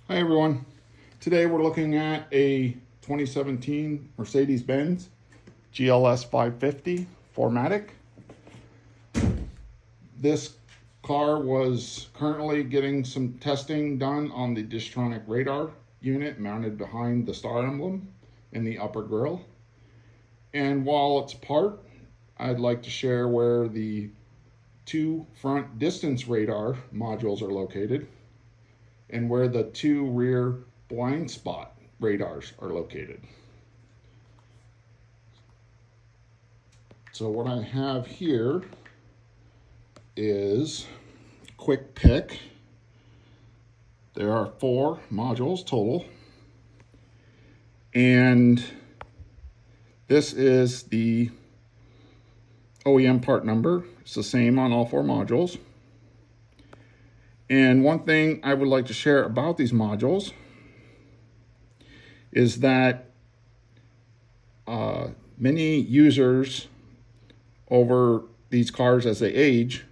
Hi everyone. Today we're looking at a 2017 Mercedes-Benz GLS 550 4MATIC. This car was currently getting some testing done on the Distronic radar unit mounted behind the star emblem in the upper grille. And while it's apart, I'd like to share where the two front distance radar modules are located and where the two rear blind spot radars are located. So what I have here is a quick pick. There are 4 modules total, and this is the OEM part number. It's the same on all 4 modules. And one thing I would like to share about these modules is that many users over these cars as they age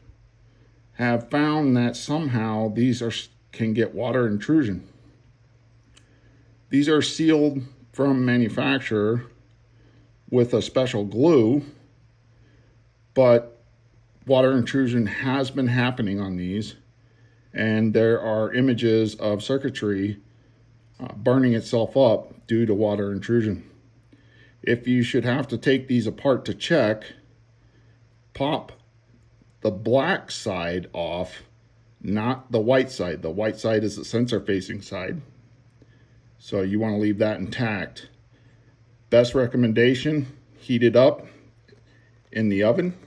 have found that somehow these can get water intrusion. These are sealed from manufacturer with a special glue, but water intrusion has been happening on these, and there are images of circuitry burning itself up due to water intrusion. If you should have to take these apart to check, pop the black side off, not the white side. The white side is the sensor facing side, so you want to leave that intact. Best recommendation, heat it up in the oven,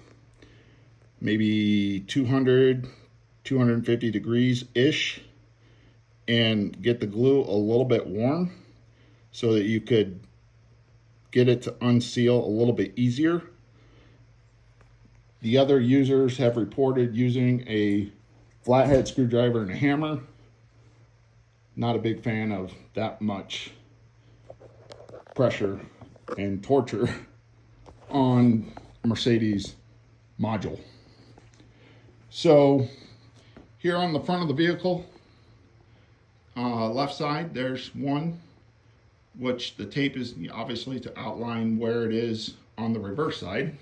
maybe 250 degrees ish, and get the glue a little bit warm so that you could get it to unseal a little bit easier. The other users have reported using a flathead screwdriver and a hammer. Not a big fan of that much pressure and torture on a Mercedes module. So here on the front of the vehicle, left side, there's one, which the tape is obviously to outline where it is on the reverse side.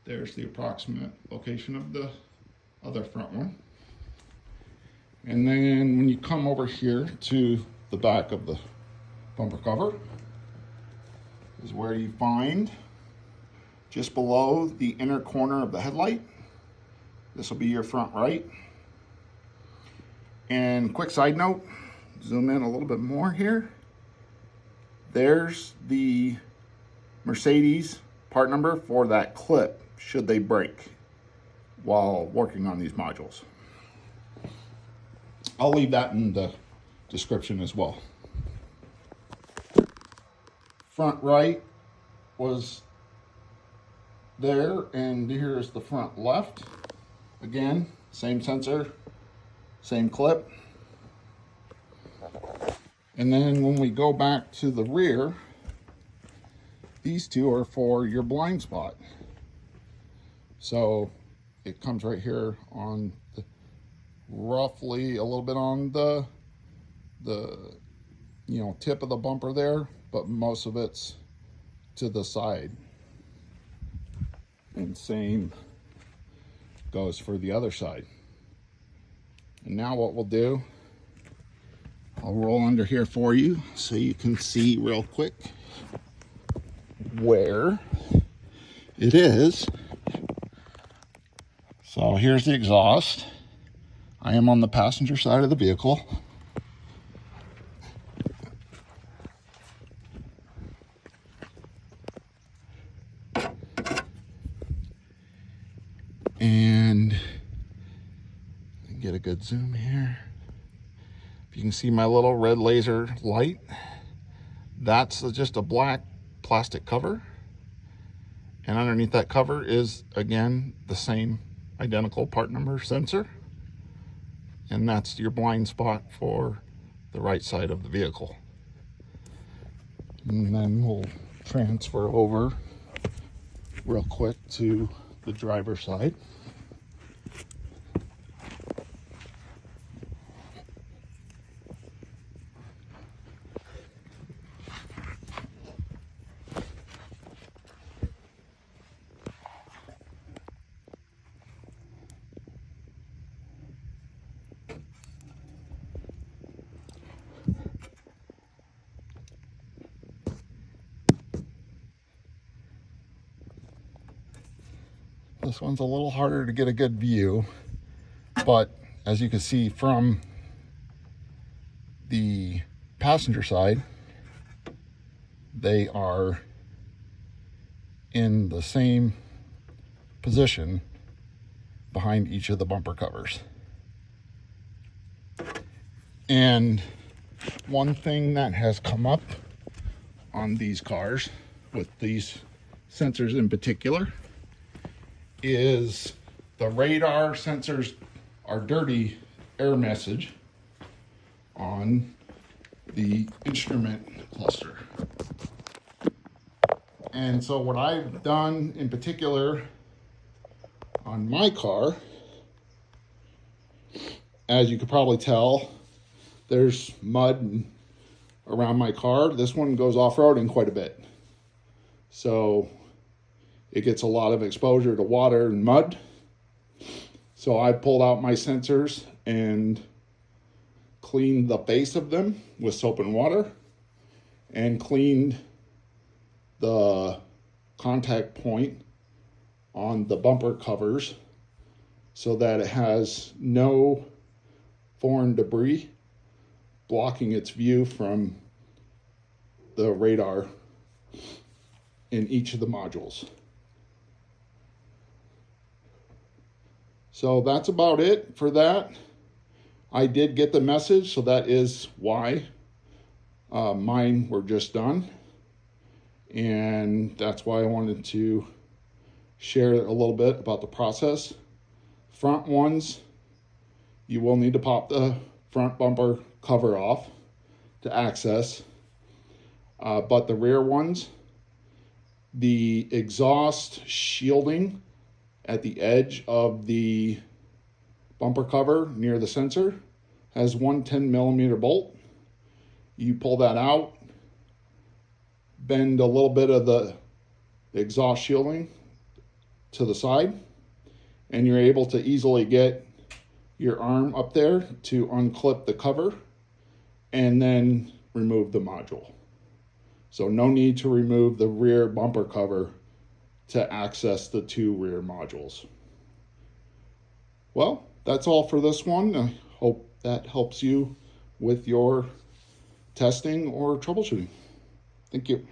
There's the approximate location of the other front one. And then when you come over here to the back of the bumper cover is where you find just below the inner corner of the headlight. This will be your front right. And quick side note, zoom in a little bit more here. There's the Mercedes part number for that clip should they break while working on these modules. I'll leave that in the description as well. Front right was there, and here's the front left. Again, same sensor, same clip. And then when we go back to the rear, these two are for your blind spot. So it comes right here on the, roughly a little bit on the tip of the bumper there, but most of it's to the side. And same goes for the other side. And now what we'll do, I'll roll under here for you so you can see real quick where it is. So here's the exhaust. I am on the passenger side of the vehicle. And get a good zoom here. If you can see my little red laser light, that's just a black plastic cover. And underneath that cover is, again, the same identical part number sensor. And that's your blind spot for the right side of the vehicle. And then we'll transfer over real quick to the driver's side. This one's a little harder to get a good view, but as you can see from the passenger side, they are in the same position behind each of the bumper covers. And one thing that has come up on these cars with these sensors in particular is the radar sensors are dirty error message on the instrument cluster. And so what I've done in particular on my car, as you could probably tell, there's mud around my car. This one goes off-roading quite a bit, so it gets a lot of exposure to water and mud. So I pulled out my sensors and cleaned the base of them with soap and water, and cleaned the contact point on the bumper covers so that it has no foreign debris blocking its view from the radar in each of the modules. So that's about it for that. I did get the message, so that is why mine were just done. And that's why I wanted to share a little bit about the process. Front ones, you will need to pop the front bumper cover off to access. But the rear ones, the exhaust shielding at the edge of the bumper cover near the sensor has one 10mm bolt. You pull that out, bend a little bit of the exhaust shielding to the side, and you're able to easily get your arm up there to unclip the cover and then remove the module. So no need to remove the rear bumper cover to access the two rear modules. Well, that's all for this one. I hope that helps you with your testing or troubleshooting. Thank you.